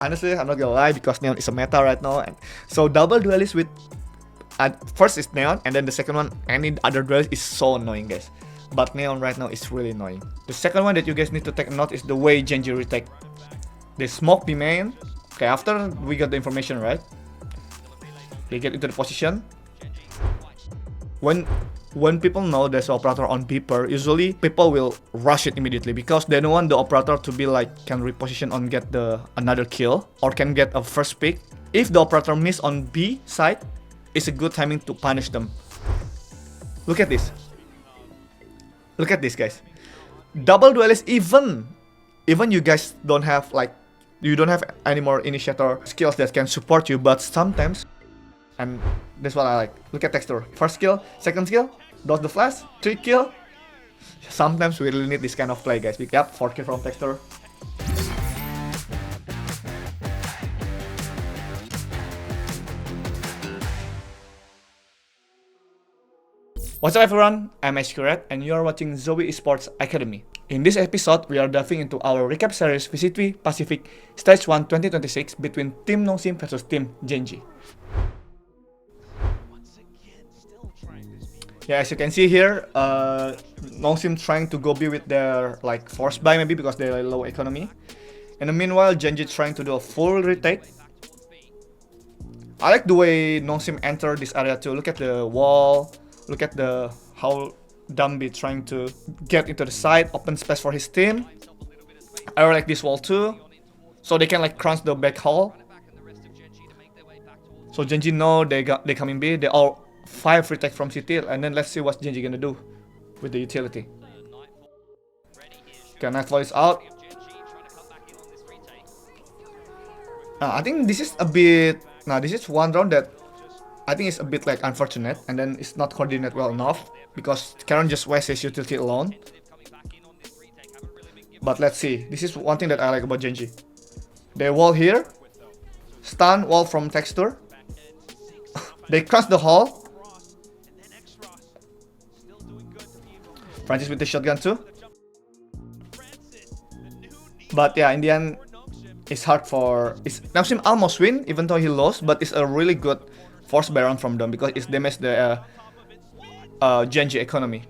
Honestly, I'm not gonna lie because Neon is a meta right now. And so double duelist with first is Neon, and then the second one, any other duelist is so annoying, guys. But Neon right now is really annoying. The second one that you guys need to take note is the way Genji retake. They smoke B main. Okay, after we got the information right, they get into the position. When people know there's an operator on Beeper, usually people will rush it immediately because they don't want the operator to be like can reposition on get the another kill or can get a first pick. If the operator miss on B side, it's a good timing to punish them. Look at this. Look at this, guys. Double duelist, even you guys don't have like you don't have any more initiator skills that can support you, but sometimes, and that's what I like. Look at Texture. First skill, second skill, dodge the flash, 3 kill. Sometimes we really need this kind of play, guys. Yep, 4 kill from Texture. What's up everyone, I'm Ashkurat and you are watching Zoe Esports Academy. In this episode, we are diving into our recap series VCTV Pacific Stage 1 2026 between Team Nongsim versus Team Genji. Yeah, as you can see here, Nongsim trying to go B with their like force buy maybe because they're low economy. In the meanwhile, Genji trying to do a full retake. I like the way Nongsim enter this area too. Look at the wall. Look at the how Dumby trying to get into the side, open space for his team. I like this wall too, so they can like crunch the back hall. So Genji know they coming B. They all 5 retake from CT, and then let's see what Genji gonna do with the utility. Okay, Nightfall is out. I think this is a bit. Now this is one round that I think it's a bit like unfortunate, and then it's not coordinated well enough because Karon just wastes his utility alone. But let's see. This is one thing that I like about Genji. They wall here, stun wall from Texture. They crush the hall. Francis with the shotgun too. But yeah, in the end, it's hard for. Nongsim almost win even though he lost, but it's a really good force Baron from them because it's damaged the Genji economy.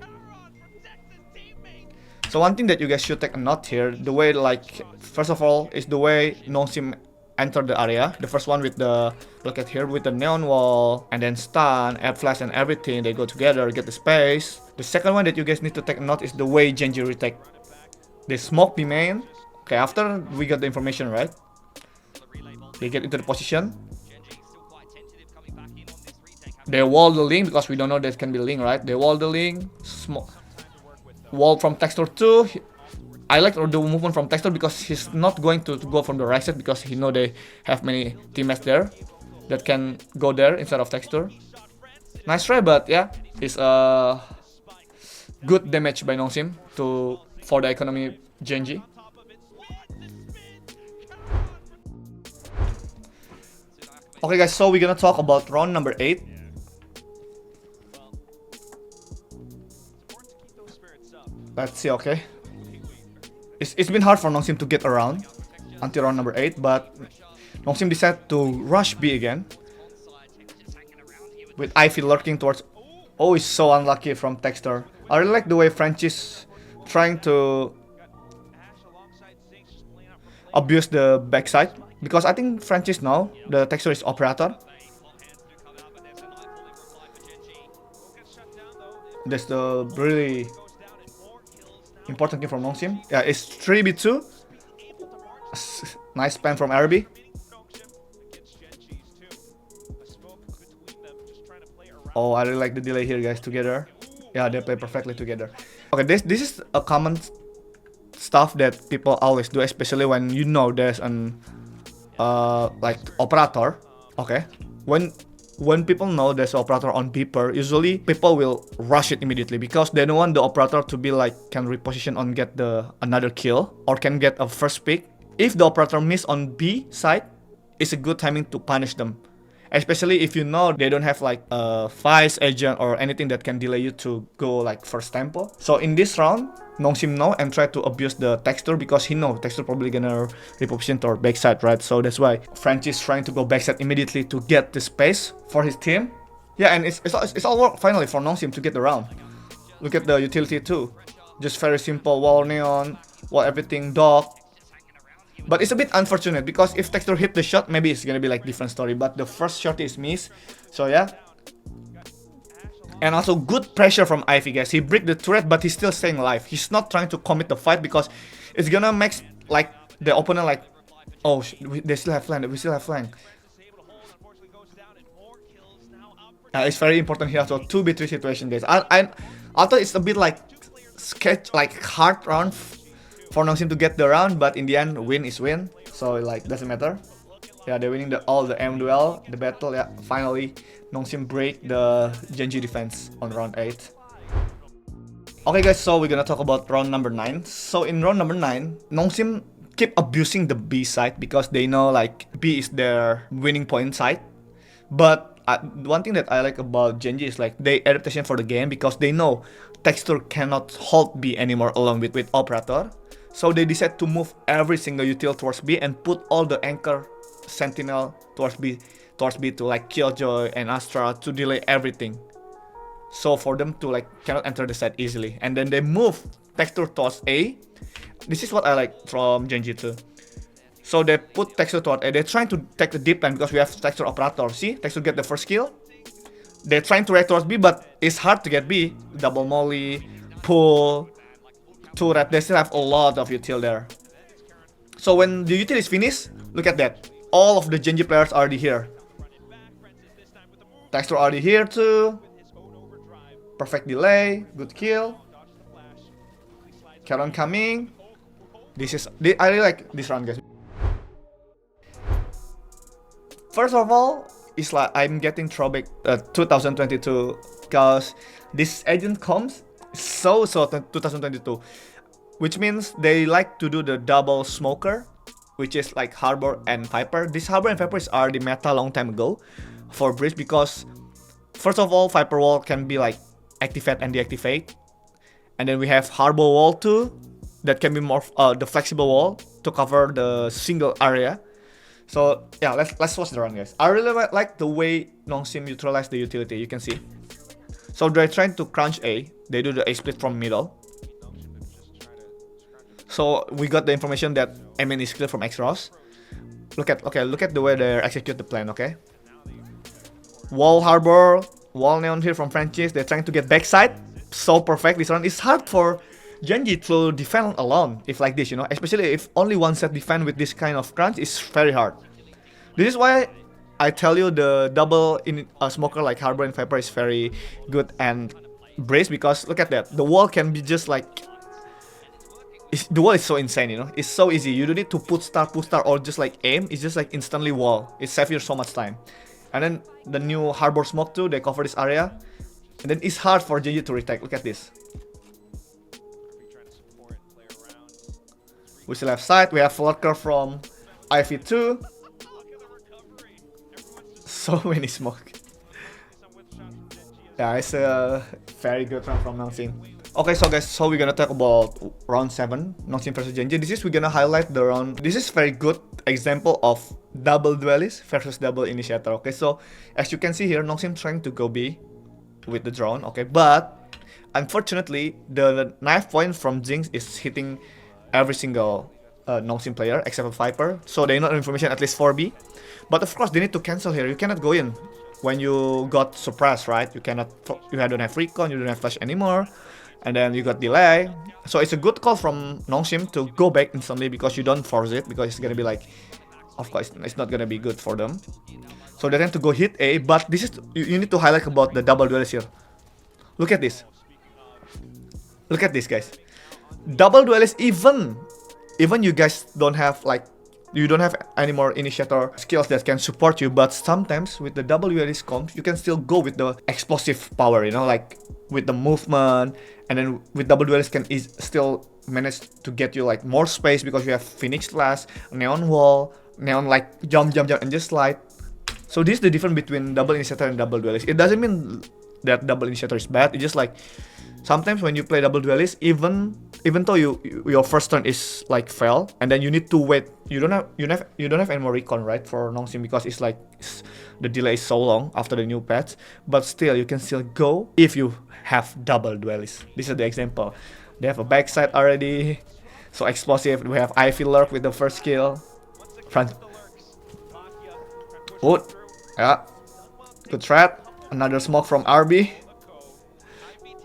So one thing that you guys should take a note here, the way like first of all is the way Nongsim entered the area. The first one with the look at here with the neon wall and then stun, air flash and everything. They go together, get the space. The second one that you guys need to take a note is the way Genji retake. They smoke B main. Okay, after we got the information right, they get into the position. They wall the link because we don't know that can be link, right? They wall the link. Wall from Texture 2. I like the movement from Texture because he's not going to go from the right side because he know they have many teammates there that can go there instead of Texture. Nice try, but yeah, it's a good damage by Nongsim for the economy Genji. Okay guys, so we're gonna talk about round number 8. Let's see, okay. It's been hard for Nongsim to get around until round number 8, but Nongsim decided to rush B again. With Ivy lurking towards. Oh, it's so unlucky from Texture. I really like the way Francis trying to abuse the backside. Because I think Francis now, the Texture is operator. That's the really important thing from Nongsim. Yeah, it's 3v2. Nice spam from RB. Oh, I really like the delay here, guys, together. Yeah, they play perfectly together. Okay, this is a common stuff that people always do, especially when you know there's an like operator. Okay, when people know there's an operator on Beeper, usually people will rush it immediately because they don't want the operator to be like can reposition on get the another kill or can get a first pick. If the operator miss on B side, it's a good timing to punish them. Especially if you know they don't have like a vice agent or anything that can delay you to go like first tempo. So in this round, Nongsim know and try to abuse the texture because he know texture probably gonna reposition toward backside, right? So that's why French is trying to go backside immediately to get the space for his team. Yeah, and it's all work finally for Nongsim to get the round. Look at the utility too. Just very simple wall neon, wall everything dog. But it's a bit unfortunate because if Texture hit the shot, maybe it's gonna be like different story. But the first shot is missed, so yeah. And also good pressure from Ivy, guys. He break the turret, but he's still staying alive. He's not trying to commit the fight because it's gonna make like the opponent like, oh, they still have flank. We still have flank. It's very important here. So 2v3 situation, guys. I thought it's a bit like sketch, like hard round for Nongsim to get the round, but in the end, win is win. So like doesn't matter. Yeah, they're winning all the M duel, the battle. Yeah, finally, Nongsim break the Genji defense on round 8. Okay, guys. So we're gonna talk about round number 9. So in round number 9, Nongsim keep abusing the B side because they know like B is their winning point side. But one thing that I like about Genji is like they adaptation for the game because they know Texture cannot hold B anymore along with Operator. So they decide to move every single util towards B and put all the anchor sentinel towards B to like Killjoy and Astra to delay everything. So for them to like cannot enter the site easily. And then they move Texture towards A. This is what I like from Genji too. So they put Texture towards A. They're trying to take the deep line because we have Texture Operator. See? Texture get the first kill. They're trying to react towards B, but it's hard to get B. Double molly, pull, turret. They still have a lot of util there. So when the util is finished, look at that. All of the Genji players are already here. Texture already here too. Perfect delay. Good kill. Caron coming. I really like this round, guys. First of all, it's like I'm getting throwback 2022 because this agent comes so 2022, which means they like to do the double smoker, which is like Harbor and Viper. This Harbor and Viper is already meta long time ago for Breach because first of all, Viper wall can be like activate and deactivate, and then we have Harbor wall too that can be more the flexible wall to cover the single area. So yeah, let's watch the run, guys. I really like the way Nongsim utilize the utility. You can see. So they're trying to crunch A. They do the A split from middle. So we got the information that MN is clear from X-Ross. Look at the way they execute the plan. Okay. Wall Harbor, wall neon here from Franchise. They're trying to get backside. So perfect this run. It's hard for Genji to defend alone if like this, you know, especially if only one set defend with this kind of crunch is very hard. This is why I tell you the double in a smoker like Harbor and Viper is very good and Brace because look at that, the wall can be just like the wall is so insane, you know, it's so easy. You don't need to put star or just like aim. It's just like instantly wall. It saves you so much time. And then the new Harbor smoke too, they cover this area, and then it's hard for Genji to retake. Look at this. We still have side. We have Lurker from Ivy 2. So many smoke. Yeah, it's a very good run from Nongsim. Okay, so guys, so we're gonna talk about round 7, Nongsim versus Genji. We're gonna highlight the round. This is very good example of double duelist versus double initiator. Okay, so as you can see here, Nongsim trying to go B with the drone. Okay, but unfortunately, the knife point from Jinx is hitting every single Nongsim player except for Viper, so they know information at least 4B. But of course they need to cancel here. You cannot go in when you got suppressed, right? You don't have recon, you don't have flash anymore, and then you got delay. So it's a good call from Nongsim to go back instantly because you don't force it, because it's gonna be like, of course it's not gonna be good for them. So they tend to go hit A, but this is you need to highlight about the double duelist here. Look at this. Look at this, guys. Double duelist, even you guys don't have like, you don't have any more initiator skills that can support you, but sometimes with the double duelist comps, you can still go with the explosive power, you know, like with the movement, and then with double duelist can still manage to get you like more space because you have Phoenix Slash, Neon Wall, Neon like jump and just slide. So this is the difference between double initiator and double duelist. It doesn't mean that double initiator is bad. It's just like sometimes when you play double duelist, even though your first turn is like fail, and then you need to wait. You don't have any more recon, right, for Nongsim, because the delay is so long after the new patch. But still, you can still go if you have double duelist. This is the example. They have a backside already, so explosive. We have Ivy Lurk with the first skill. Front. Good. Yeah. Good threat. Another smoke from RB.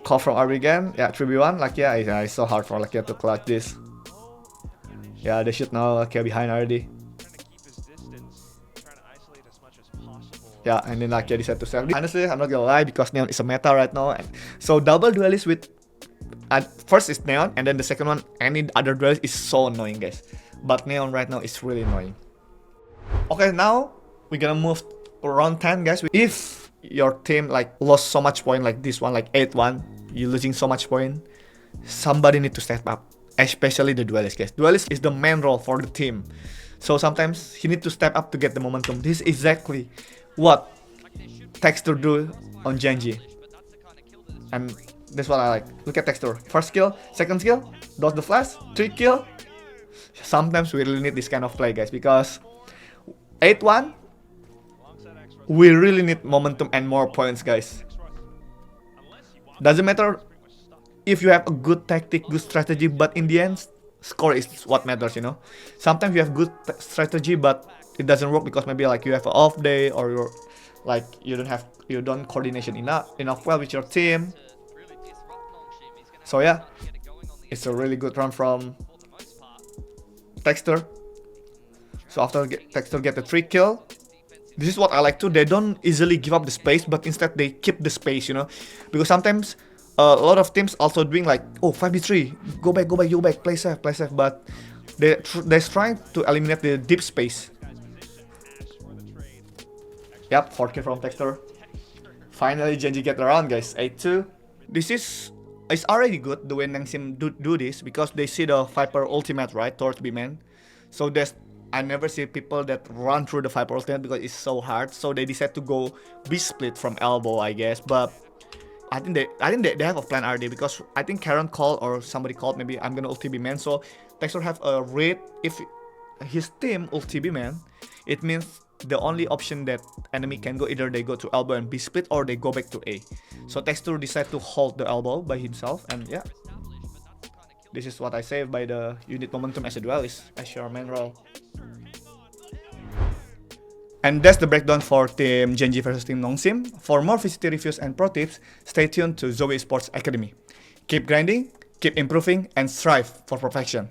Call from RB again. Yeah, 3v1. Lakia, it's so hard for Lakia to clutch this. Yeah, they should know Lakia behind already. Yeah, and then Lakia decided to save. Honestly, I'm not gonna lie, because Neon is a meta right now. And so double duelist with first is Neon, and then the second one, any other duelist, is so annoying, guys. But Neon right now is really annoying. Okay, now we're gonna move to round 10, guys. If your team like lost so much point like this one, like 8-1, you're losing so much point, somebody need to step up, especially the duelist, guys. Duelist is the main role for the team, so sometimes he need to step up to get the momentum. This is exactly what Texture do on Genji, and that's what I like. Look at Texture. First skill, second skill, does the flash, 3 kill. Sometimes we really need this kind of play, guys, because 8-1, we really need momentum and more points, guys. Doesn't matter if you have a good tactic, good strategy, but in the end, score is what matters, you know. Sometimes you have good strategy, but it doesn't work because maybe like you have an off day, or you're like you don't coordination enough well with your team. So yeah, it's a really good run from Texture. So after Texture get the 3 kill, this is what I like too. They don't easily give up the space, but instead they keep the space, you know. Because sometimes a lot of teams also doing like, oh, 5v3, go back, play safe. But they're trying to eliminate the deep space. Yep, 4 kill from Texture. Finally, Genji get around, guys. 8-2. This is it's already good the way Nongsim do this, because they see the Viper ultimate, right, towards B-man. So I never see people that run through the Viper ultimate because it's so hard. So they decide to go B-split from elbow, I guess. But I think they have a plan already, because I think Karen called, or somebody called, maybe I'm gonna ulti B-man. So Texture have a read. If his team ulti B-man, it means the only option that enemy can go, either they go to elbow and B-split, or they go back to A. So Texture decide to hold the elbow by himself, and yeah. This is what I say by the unit momentum as a duelist, as your main role. And that's the breakdown for Team Genji versus Team Nongsim. For more VCT reviews and pro tips, stay tuned to Zoe Sports Academy. Keep grinding, keep improving, and strive for perfection.